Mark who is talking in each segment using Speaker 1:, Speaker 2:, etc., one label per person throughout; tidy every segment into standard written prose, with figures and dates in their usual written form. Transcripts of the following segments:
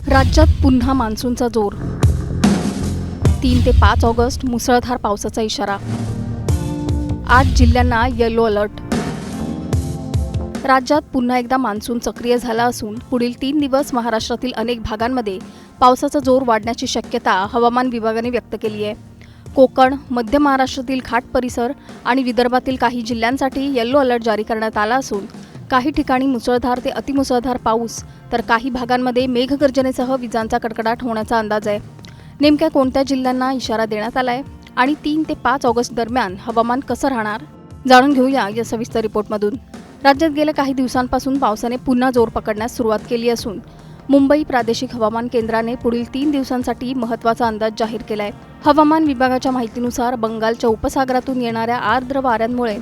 Speaker 1: राज्यात पुन्हा मान्सूनचा जोर. 3 ते 5 ऑगस्ट मुसळधार पावसाचा इशारा. 8 जिल्ह्यांना येलो अलर्ट. राज्यात पुन्हा एकदा मान्सून सक्रिय झाला असून पुढील 3 दिवस महाराष्ट्रातील अनेक भागांमध्ये पावसाचा जोर वाढण्याची शक्यता हवामान विभागाने व्यक्त केली आहे. कोकण, मध्य महाराष्ट्रातील घाट परिसर आणि विदर्भातील काही जिल्ह्यांसाठी येलो अलर्ट जारी करण्यात आला असून काही ठिकाणी मुसळधार ते अतिमुसळधार पाऊस तर काही भागांमध्ये मेघगर्जनेसह विजांचा कडकडाट होण्याचा अंदाज आहे. नेमक्या कोणत्या जिल्ह्यांना इशारा देण्यात आला आहे आणि 3 ते 5 ऑगस्ट दरम्यान हवामान कसं राहणार, जाणून घेऊया या सविस्तर रिपोर्टमधून. राज्यात गेल्या काही दिवसांपासून पावसाने पुन्हा जोर पकडण्यास सुरुवात केली असून मुंबई प्रादेशिक हवामान केंद्राने पुढील 3 दिवसांसाठी महत्त्वाचा अंदाज जाहीर केला आहे. हवामान विभागाच्या माहितीनुसार बंगालच्या उपसागरातून येणाऱ्या आर्द्र वाऱ्यांमुळे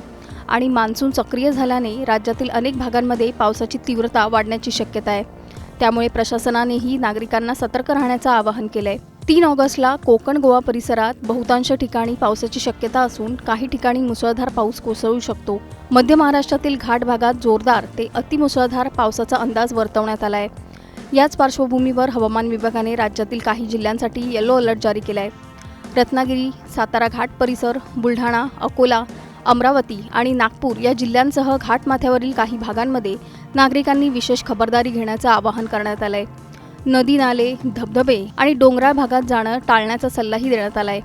Speaker 1: आणि मान्सून सक्रिय झाल्याने राज्यातील अनेक भागांमध्ये पावसाची तीव्रता वाढण्याची शक्यता आहे. त्यामुळे प्रशासनानेही नागरिकांना सतर्क राहण्याचं आवाहन केलं आहे. 3 ऑगस्टला कोकण गोवा परिसरात बहुतांश ठिकाणी पावसाची शक्यता असून काही ठिकाणी मुसळधार पाऊस कोसळू शकतो. मध्य महाराष्ट्रातील घाट भागात जोरदार ते अतिमुसळधार पावसाचा अंदाज वर्तवण्यात आला आहे. याच पार्श्वभूमीवर हवामान विभागाने राज्यातील काही जिल्ह्यांसाठी येलो अलर्ट जारी केला आहे. रत्नागिरी, सातारा घाट परिसर, बुलढाणा, अकोला, अमरावती आणि नागपूर या जिल्ह्यांसह घाटमाथ्यावरील काही भागांमध्ये नागरिकांनी विशेष खबरदारी घेण्याचं आवाहन करण्यात आलंय. नदी नाले, धबधबे आणि डोंगराळ भागात जाणं टाळण्याचा सल्लाही देण्यात आलाय.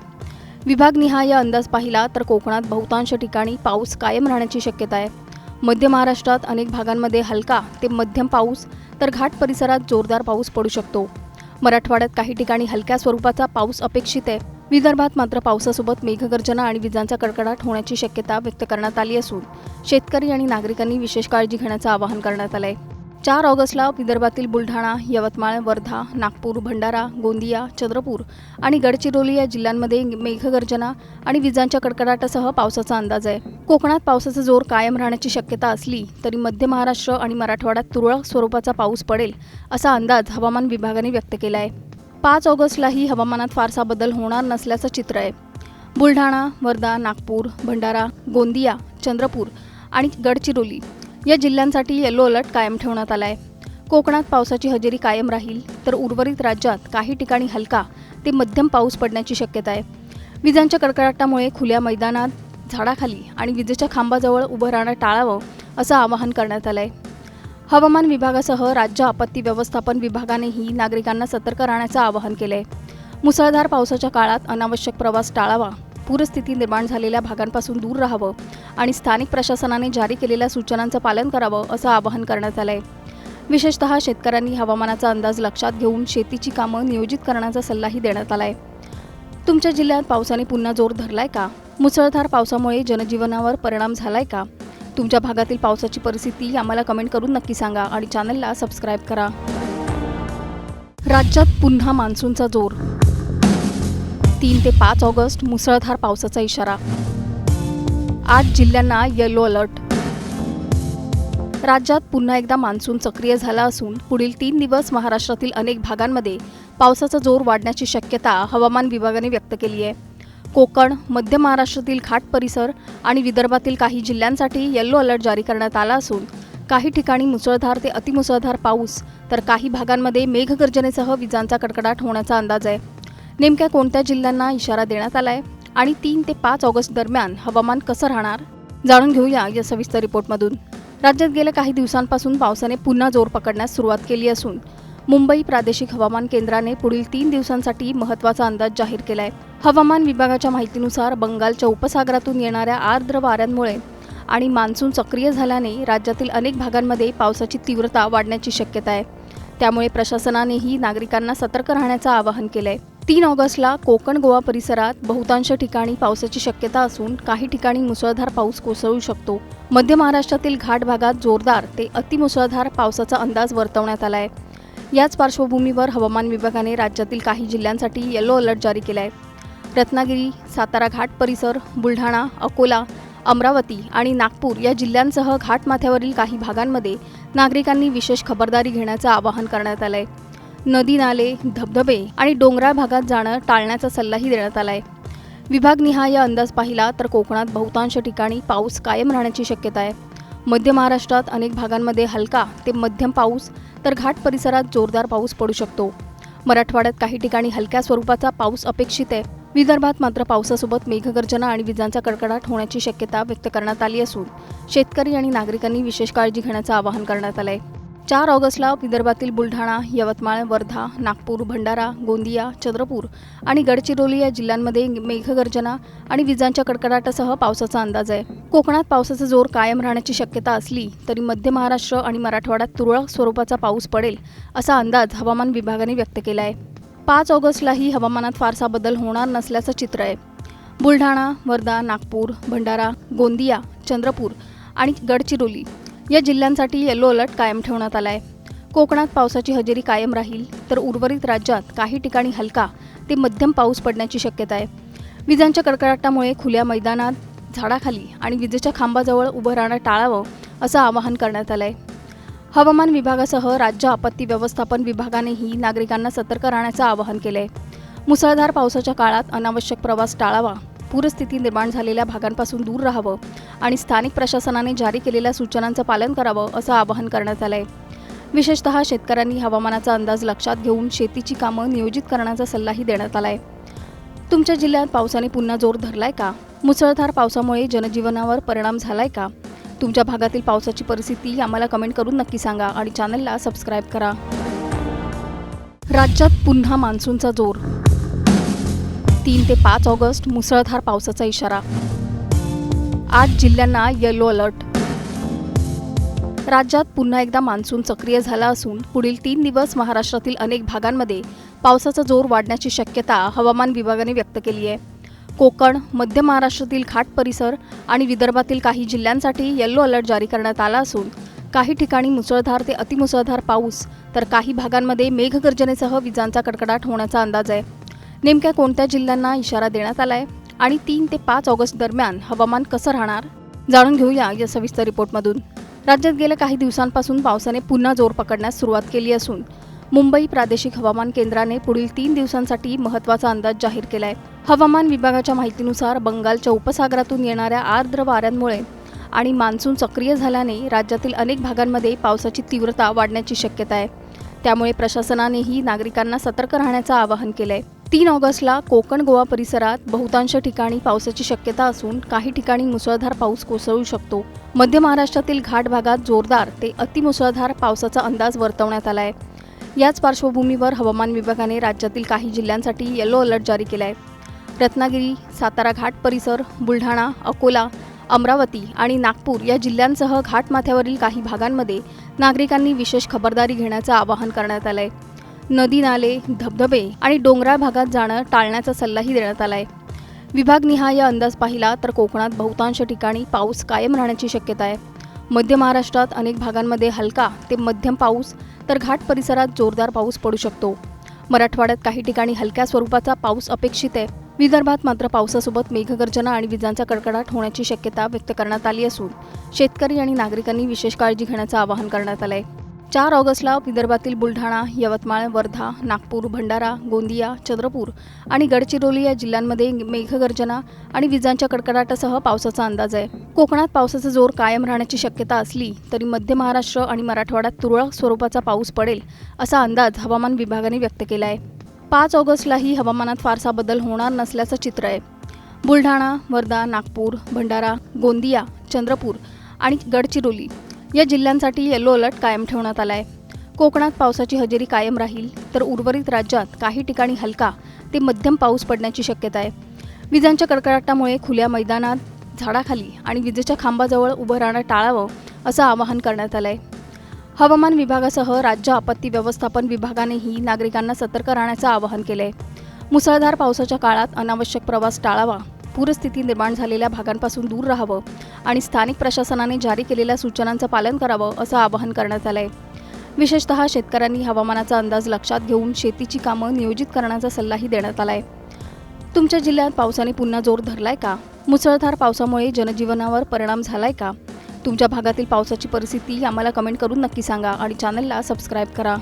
Speaker 1: विभागनिहाय अंदाज पाहिला तर कोकणात बहुतांश ठिकाणी पाऊस कायम राहण्याची शक्यता आहे. मध्य महाराष्ट्रात अनेक भागांमध्ये हलका ते मध्यम पाऊस तर घाट परिसरात जोरदार पाऊस पडू शकतो. मराठवाड्यात काही ठिकाणी हलक्या स्वरूपाचा पाऊस अपेक्षित आहे. विदर्भात मात्र पावसासोबत मेघगर्जना आणि विजांचा कडकडाट होण्याची शक्यता व्यक्त करण्यात आली असून शेतकरी आणि नागरिकांनी विशेष काळजी घेण्याचं आवाहन करण्यात आलंय. 4 ऑगस्टला विदर्भातील बुलढाणा, यवतमाळ, वर्धा, नागपूर, भंडारा, गोंदिया, चंद्रपूर आणि गडचिरोली या जिल्ह्यांमध्ये मेघगर्जना आणि विजांच्या कडकडाटासह पावसाचा अंदाज आहे. कोकणात पावसाचा जोर कायम राहण्याची शक्यता असली तरी मध्य महाराष्ट्र आणि मराठवाड्यात तुरळक स्वरूपाचा पाऊस पडेल असा अंदाज हवामान विभागाने व्यक्त केला आहे. 5 ऑगस्टलाही हवामानात फारसा बदल होणार नसल्याचं चित्र आहे. बुलढाणा, वर्धा, नागपूर, भंडारा, गोंदिया, चंद्रपूर आणि गडचिरोली या जिल्ह्यांसाठी येलो अलर्ट कायम ठेवण्यात आला आहे. कोकणात पावसाची हजेरी कायम राहील तर उर्वरित राज्यात काही ठिकाणी हलका ते मध्यम पाऊस पडण्याची शक्यता आहे. विजांच्या कडकडाटामुळे खुल्या मैदानात, झाडाखाली आणि विजेच्या खांबाजवळ उभं राहणं टाळावं असं आवाहन करण्यात आलं आहे. हवामान विभागासह राज्य आपत्ती व्यवस्थापन विभागानेही नागरिकांना सतर्क राहण्याचं आवाहन केलं आहे. मुसळधार पावसाच्या काळात अनावश्यक प्रवास टाळावा, पूरस्थिती निर्माण झालेल्या भागांपासून दूर राहावं आणि स्थानिक प्रशासनाने जारी केलेल्या सूचनांचं पालन करावं असं आवाहन करण्यात आलं आहे. विशेषतः शेतकऱ्यांनी हवामानाचा अंदाज लक्षात घेऊन शेतीची कामं नियोजित करण्याचा सल्लाही देण्यात आला आहे. तुमच्या जिल्ह्यात पावसाने पुन्हा जोर धरलाय का? मुसळधार पावसामुळे जनजीवनावर परिणाम झालाय का? तुमच्या भागातील पावसाची परिस्थिती आम्हाला कमेंट करून नक्की सांगा आणि चॅनलला सबस्क्राईब करा. राज्यात पुन्हा मान्सूनचा जोर. 3 ते 5 ऑगस्ट मुसळधार पावसाचा इशारा. 8 जिल्ह्यांना येलो अलर्ट. राज्यात पुन्हा एकदा मान्सून सक्रिय झाला असून पुढील 3 दिवस महाराष्ट्रातील अनेक भागांमध्ये पावसाचा जोर वाढण्याची शक्यता हवामान विभागाने व्यक्त केली आहे. कोकण, मध्य महाराष्ट्रातील घाट परिसर आणि विदर्भातील काही जिल्ह्यांसाठी येलो अलर्ट जारी करण्यात आला असून काही ठिकाणी मुसळधार ते अतिमुसळधार पाऊस तर काही भागांमध्ये मेघगर्जनेसह विजांचा कडकडाट होण्याचा अंदाज आहे. नेमक्या कोणत्या जिल्ह्यांना इशारा देण्यात आलाय आणि 3 ते 5 ऑगस्ट दरम्यान हवामान कसं राहणार, जाणून घेऊया या सविस्तर रिपोर्टमधून. राज्यात गेल्या काही दिवसांपासून पावसाने पुन्हा जोर पकडण्यास सुरुवात केली असून मुंबई प्रादेशिक हवामान केंद्राने पुढील 3 दिवसांसाठी महत्त्वाचा अंदाज जाहीर केला आहे. हवामान विभागाच्या माहितीनुसार बंगालच्या उपसागरातून येणाऱ्या आर्द्र वाऱ्यांमुळे आणि मान्सून सक्रिय झाल्याने राज्यातील अनेक भागांमध्ये पावसाची तीव्रता वाढण्याची शक्यता आहे. त्यामुळे प्रशासनानेही नागरिकांना सतर्क राहण्याचं आवाहन केलं आहे. 3 ऑगस्टला कोकण गोवा परिसरात बहुतांश ठिकाणी पावसाची शक्यता असून काही ठिकाणी मुसळधार पाऊस कोसळू शकतो. मध्य महाराष्ट्रातील घाट भागात जोरदार ते अतिमुसळधार पावसाचा अंदाज वर्तवण्यात आला आहे. याच पार्श्वभूमीवर हवामान विभागाने राज्यातील काही जिल्ह्यांसाठी येलो अलर्ट जारी केला आहे. रत्नागिरी, सातारा घाट परिसर, बुलढाणा, अकोला, अमरावती आणि नागपूर या जिल्ह्यांसह घाटमाथ्यावरील काही भागांमध्ये नागरिकांनी विशेष खबरदारी घेण्याचं आवाहन करण्यात आलंय. नदी नाले, धबधबे आणि डोंगराळ भागात जाणं टाळण्याचा सल्लाही देण्यात आलाय. विभागनिहाय अंदाज पाहिला तर कोकणात बहुतांश ठिकाणी पाऊस कायम राहण्याची शक्यता आहे. मध्य महाराष्ट्रात अनेक भागांमध्ये हलका ते मध्यम पाऊस तर घाट परिसरात जोरदार पाऊस पडू शकतो. मराठवाड्यात काही ठिकाणी हलक्या स्वरूपाचा पाऊस अपेक्षित आहे. विदर्भात मात्र पावसासोबत मेघगर्जना आणि विजांचा कडकडाट होण्याची शक्यता व्यक्त करण्यात आली असून शेतकरी आणि नागरिकांनी विशेष काळजी घेण्याचं आवाहन करण्यात आलंय. 4 ऑगस्टला विदर्भातील बुलढाणा, यवतमाळ, वर्धा, नागपूर, भंडारा, गोंदिया, चंद्रपूर आणि गडचिरोली या जिल्ह्यांमध्ये मेघगर्जना आणि विजांच्या कडकडाटासह पावसाचा अंदाज आहे. कोकणात पावसाचा जोर कायम राहण्याची शक्यता असली तरी मध्य महाराष्ट्र आणि मराठवाड्यात तुरळक स्वरूपाचा पाऊस पडेल असा अंदाज हवामान विभागाने व्यक्त केला आहे. 5 ऑगस्टलाही हवामानात फारसा बदल होणार नसल्याचं चित्र आहे. बुलढाणा, वर्धा, नागपूर, भंडारा, गोंदिया, चंद्रपूर आणि गडचिरोली या जिल्ह्यांसाठी येलो अलर्ट कायम ठेवण्यात आला आहे. कोकणात पावसाची हजेरी कायम राहील तर उर्वरित राज्यात काही ठिकाणी हलका ते मध्यम पाऊस पडण्याची शक्यता आहे. विजांच्या कडकडाटामुळे खुल्या मैदानात, झाडाखाली आणि विजेच्या खांबाजवळ उभं राहणं टाळावं असं आवाहन करण्यात आलं आहे. हवामान विभागासह राज्य आपत्ती व्यवस्थापन विभागानेही नागरिकांना सतर्क राहण्याचं आवाहन केलं आहे. मुसळधार पावसाच्या काळात अनावश्यक प्रवास टाळावा, पूरस्थिती निर्माण झालेल्या भागांपासून दूर राहावं आणि स्थानिक प्रशासनाने जारी केलेल्या सूचनांचं पालन करावं असं आवाहन करण्यात आलं आहे. विशेषतः शेतकऱ्यांनी हवामानाचा अंदाज लक्षात घेऊन शेतीची कामं नियोजित करण्याचा सल्लाही देण्यात आला आहे. तुमच्या जिल्ह्यात पावसाने पुन्हा जोर धरलाय का? मुसळधार पावसामुळे जनजीवनावर परिणाम झालाय का? तुमच्या भागातील पावसाची परिस्थिती आम्हाला कमेंट करून नक्की सांगा आणि चॅनलला सबस्क्राईब करा. राज्यात पुन्हा मान्सूनचा जोर. 3 ते 5 ऑगस्ट मुसळधार पावसाचा इशारा. 8 जिल्ह्यांना येलो अलर्ट. राज्यात पुन्हा एकदा मान्सून सक्रिय झाला असून पुढील 3 दिवस महाराष्ट्रातील अनेक भागांमध्ये पावसाचा जोर वाढण्याची शक्यता हवामान विभागाने व्यक्त केली आहे. कोकण, मध्य महाराष्ट्रातील घाट परिसर आणि विदर्भातील काही जिल्ह्यांसाठी येलो अलर्ट जारी करण्यात आला असून काही ठिकाणी मुसळधार ते अतिमुसळधार पाऊस तर काही भागांमध्ये मेघगर्जनेसह विजांचा कडकडाट होण्याचा अंदाज आहे. नेमक्या कोणत्या जिल्ह्यांना इशारा देण्यात आला आहे आणि 3 ते 5 ऑगस्ट दरम्यान हवामान कसं राहणार, जाणून घेऊया या सविस्तर रिपोर्टमधून. राज्यात गेल्या काही दिवसांपासून पावसाने पुन्हा जोर पकडण्यास सुरुवात केली असून मुंबई प्रादेशिक हवामान केंद्राने पुढील 3 दिवसांसाठी महत्त्वाचा अंदाज जाहीर केला आहे. हवामान विभागाच्या माहितीनुसार बंगालच्या उपसागरातून येणाऱ्या आर्द्र वाऱ्यांमुळे आणि मान्सून सक्रिय झाल्याने राज्यातील अनेक भागांमध्ये पावसाची तीव्रता वाढण्याची शक्यता आहे. त्यामुळे प्रशासनानेही नागरिकांना सतर्क राहण्याचं आवाहन केलं आहे. 3 ऑगस्टला कोकण, गोवा परिसरात बहुतांश ठिकाणी पावसाची शक्यता असून काही ठिकाणी मुसळधार पाऊस कोसळू शकतो. मध्य महाराष्ट्रातील घाट भागात जोरदार ते अतिमुसळधार पावसाचा अंदाज वर्तवण्यात आला आहे. याच पार्श्वभूमीवर हवामान विभागाने राज्यातील काही जिल्ह्यांसाठी येलो अलर्ट जारी केला आहे. रत्नागिरी, सातारा घाट परिसर, बुलढाणा, अकोला, अमरावती आणि नागपूर या जिल्ह्यांसह घाटमाथ्यावरील काही भागांमध्ये नागरिकांनी विशेष खबरदारी घेण्याचं आवाहन करण्यात आलं आहे. नदी, नाले, धबधबे आणि डोंगराळ भागात जाणं टाळण्याचा सल्लाही देण्यात आला आहे. विभागनिहाय अंदाज पाहिला तर कोकणात बहुतांश ठिकाणी पाऊस कायम राहण्याची शक्यता आहे. मध्य महाराष्ट्रात अनेक भागांमध्ये हलका ते मध्यम पाऊस तर घाट परिसरात जोरदार पाऊस पडू शकतो. मराठवाड्यात काही ठिकाणी हलक्या स्वरूपाचा पाऊस अपेक्षित आहे. विदर्भात मात्र पावसासोबत मेघगर्जना आणि विजांचा कडकडाट होण्याची शक्यता व्यक्त करण्यात आली असून शेतकरी आणि नागरिकांनी विशेष काळजी घेण्याचं आवाहन करण्यात आलं आहे. 4 ऑगस्टला विदर्भातील बुलढाणा, यवतमाळ, वर्धा, नागपूर, भंडारा, गोंदिया, चंद्रपूर आणि गडचिरोली या जिल्ह्यांमध्ये मेघगर्जना आणि विजांच्या कडकडाटासह पावसाचा अंदाज आहे. कोकणात पावसाचा जोर कायम राहण्याची शक्यता असली तरी मध्य महाराष्ट्र आणि मराठवाड्यात तुरळक स्वरूपाचा पाऊस पडेल असा अंदाज हवामान विभागाने व्यक्त केला आहे. 5 ऑगस्टलाही हवामानात फारसा बदल होणार नसल्याचं चित्र आहे. बुलढाणा, वर्धा, नागपूर, भंडारा, गोंदिया, चंद्रपूर आणि गडचिरोली या जिल्ह्यांसाठी येलो अलर्ट कायम ठेवण्यात आला आहे. कोकणात पावसाची हजेरी कायम राहील तर उर्वरित राज्यात काही ठिकाणी हलका ते मध्यम पाऊस पडण्याची शक्यता आहे. विजांच्या कडकडाटामुळे खुल्या मैदानात, झाडाखाली आणि विजेच्या खांबाजवळ उभं राहणं टाळावं असं आवाहन करण्यात आलं आहे. हवामान विभागासह राज्य आपत्ती व्यवस्थापन विभागानेही नागरिकांना सतर्क राहण्याचं आवाहन केलं आहे. मुसळधार पावसाच्या काळात अनावश्यक प्रवास टाळावा, पूरस्थिती निर्माण झालेल्या भागांपासून दूर राहावं आणि स्थानिक प्रशासनाने जारी केलेल्या सूचनांचं पालन करावं असं आवाहन करण्यात आलं आहे. विशेषतः शेतकऱ्यांनी हवामानाचा अंदाज लक्षात घेऊन शेतीची कामं नियोजित करण्याचा सल्लाही देण्यात आला आहे. तुमच्या जिल्ह्यात पावसाने पुन्हा जोर धरलाय का? मुसळधार पावसामुळे जनजीवनावर परिणाम झालाय का? तुमच्या भागातील पावसाची परिस्थिती आम्हाला कमेंट करून नक्की सांगा आणि चॅनलला सबस्क्राईब करा.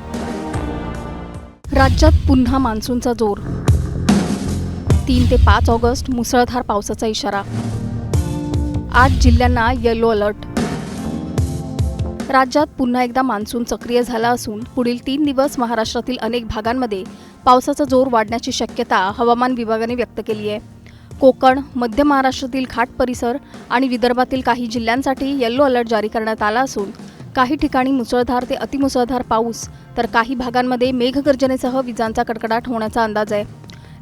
Speaker 1: राज्यात पुन्हा मान्सूनचा जोर. 3 ते 5 ऑगस्ट मुसळधार पावसाचा इशारा. 8 जिल्ह्यांना येलो अलर्ट. राज्यात पुन्हा एकदा मान्सून सक्रिय झाला असून पुढील 3 दिवस महाराष्ट्रातील अनेक भागांमध्ये पावसाचा जोर वाढण्याची शक्यता हवामान विभागाने व्यक्त केली आहे। कोकण, मध्य महाराष्ट्रातील घाट परिसर आणि विदर्भातील काही जिल्ह्यांसाठी येलो अलर्ट जारी करण्यात आला असून काही ठिकाणी मुसळधार ते अतिमुसळधार पाऊस तर काही भागांमध्ये मेघगर्जनेसह विजांचा कडकडाट होण्याचा अंदाज आहे।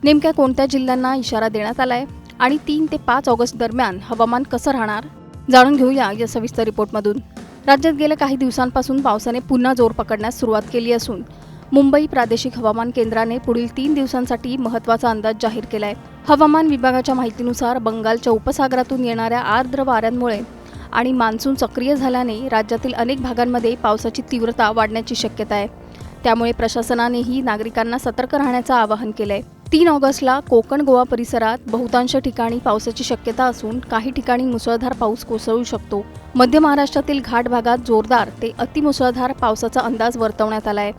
Speaker 1: नेमक्या कोणत्या जिल्ह्यांना इशारा देण्यात आलाय आणि 3 ते 5 ऑगस्ट दरम्यान हवामान कसं राहणार जाणून घेऊया या सविस्तर रिपोर्टमधून। राज्यात गेल्या काही दिवसांपासून पावसाने पुन्हा जोर पकडण्यास सुरुवात केली असून मुंबई प्रादेशिक हवामान केंद्राने पुढील 3 दिवसांसाठी महत्त्वाचा अंदाज जाहीर केलाय। हवामान विभागाच्या माहितीनुसार बंगालच्या उपसागरातून येणाऱ्या आर्द्र वाऱ्यांमुळे आणि मान्सून सक्रिय झाल्याने राज्यातील अनेक भागांमध्ये पावसाची तीव्रता वाढण्याची शक्यता आहे। त्यामुळे प्रशासनानेही नागरिकांना सतर्क राहण्याचं आवाहन केलंय। 3 ऑगस्टला कोकण गोवा परिसरात बहुतांश ठिकाणी पावसाची शक्यता असून काही ठिकाणी मुसळधार पाऊस कोसळू शकतो। मध्य महाराष्ट्रातील घाट भागात जोरदार ते अतिमुसळधार पावसाचा अंदाज वर्तवण्यात आलाय।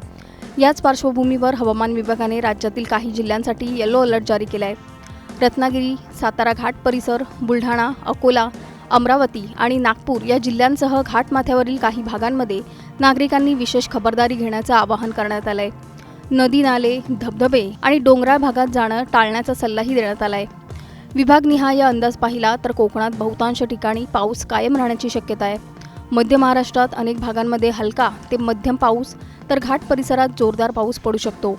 Speaker 1: याच पार्श्वभूमीवर हवामान विभागाने राज्यातील काही जिल्ह्यांसाठी येलो अलर्ट जारी केलाय। रत्नागिरी, सातारा घाट परिसर, बुलढाणा, अकोला, अमरावती आणि नागपूर या जिल्ह्यांसह घाटमाथ्यावरील काही भागांमध्ये नागरिकांनी विशेष खबरदारी घेण्याचं आवाहन करण्यात आलंय। नदी नाले, धबधबे आणि डोंगराळ भागात जाणं टाळण्याचा सल्लाही देण्यात आलाय। विभागनिहाय अंदाज पाहिला तर कोकणात बहुतांश ठिकाणी पाऊस कायम राहण्याची शक्यता आहे। मध्य महाराष्ट्रात अनेक भागांमध्ये हलका ते मध्यम पाऊस तर घाट परिसरात जोरदार पाऊस पडू शकतो।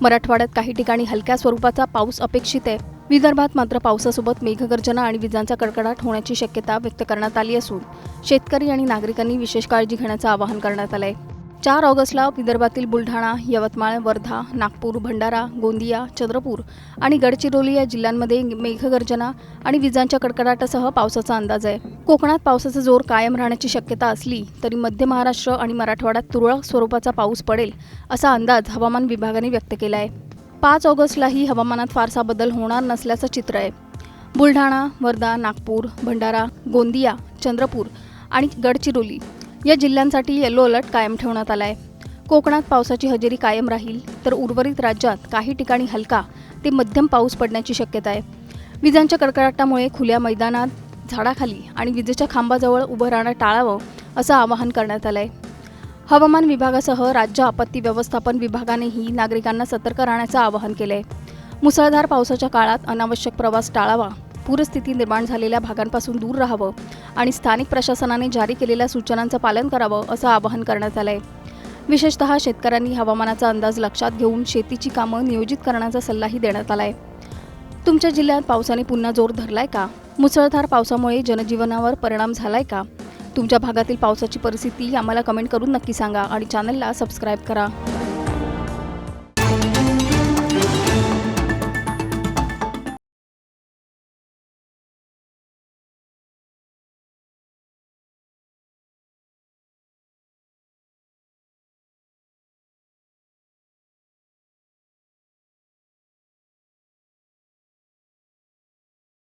Speaker 1: मराठवाड्यात काही ठिकाणी हलक्या स्वरूपाचा पाऊस अपेक्षित आहे। विदर्भात मात्र पावसासोबत मेघगर्जना आणि विजांचा कडकडाट होण्याची शक्यता व्यक्त करण्यात आली असून शेतकरी आणि नागरिकांनी विशेष काळजी घेण्याचं आवाहन करण्यात आलंय। 4 ऑगस्टला विदर्भातील बुलढाणा, यवतमाळ, वर्धा, नागपूर, भंडारा, गोंदिया, चंद्रपूर आणि गडचिरोली या जिल्ह्यांमध्ये मेघगर्जना आणि विजांच्या कडकडाटासह पावसाचा अंदाज आहे। कोकणात पावसाचा जोर कायम राहण्याची शक्यता असली तरी मध्य महाराष्ट्र आणि मराठवाड्यात तुरळक स्वरूपाचा पाऊस पडेल असा अंदाज हवामान विभागाने व्यक्त केला आहे। 5 ऑगस्टलाही हवामानात फारसा बदल होणार नसल्याचं चित्र आहे। बुलढाणा, वर्धा, नागपूर, भंडारा, गोंदिया, चंद्रपूर आणि गडचिरोली या जिल्ह्यांसाठी येलो अलर्ट कायम ठेवण्यात आला आहे। कोकणात पावसाची हजेरी कायम राहील तर उर्वरित राज्यात काही ठिकाणी हलका ते मध्यम पाऊस पडण्याची शक्यता आहे। विजांच्या कडकडाटामुळे खुल्या मैदानात, झाडाखाली आणि विजेच्या खांबाजवळ उभं राहणं टाळावं असं आवाहन करण्यात आलंय। हवामान विभागासह राज्य आपत्ती व्यवस्थापन विभागानेही नागरिकांना सतर्क राहण्याचं आवाहन केलंय। मुसळधार पावसाच्या काळात अनावश्यक प्रवास टाळावा, पूरस्थिती निर्माण झालेल्या भागांपासून दूर राहावं आणि स्थानिक प्रशासनाने जारी केलेल्या सूचनांचं पालन करावं असं आवाहन करण्यात आलंय। विशेषतः शेतकऱ्यांनी हवामानाचा अंदाज लक्षात घेऊन शेतीची कामं नियोजित करण्याचा सल्लाही देण्यात आलाय। तुमच्या जिल्ह्यात पावसाने पुन्हा जोर धरलाय का? मुसळधार पावसामुळे जनजीवनावर परिणाम झालाय का? तुमच्या भागातील पावसाची परिस्थिती आम्हाला कमेंट करून नक्की सांगा आणि चॅनलला सबस्क्राईब करा।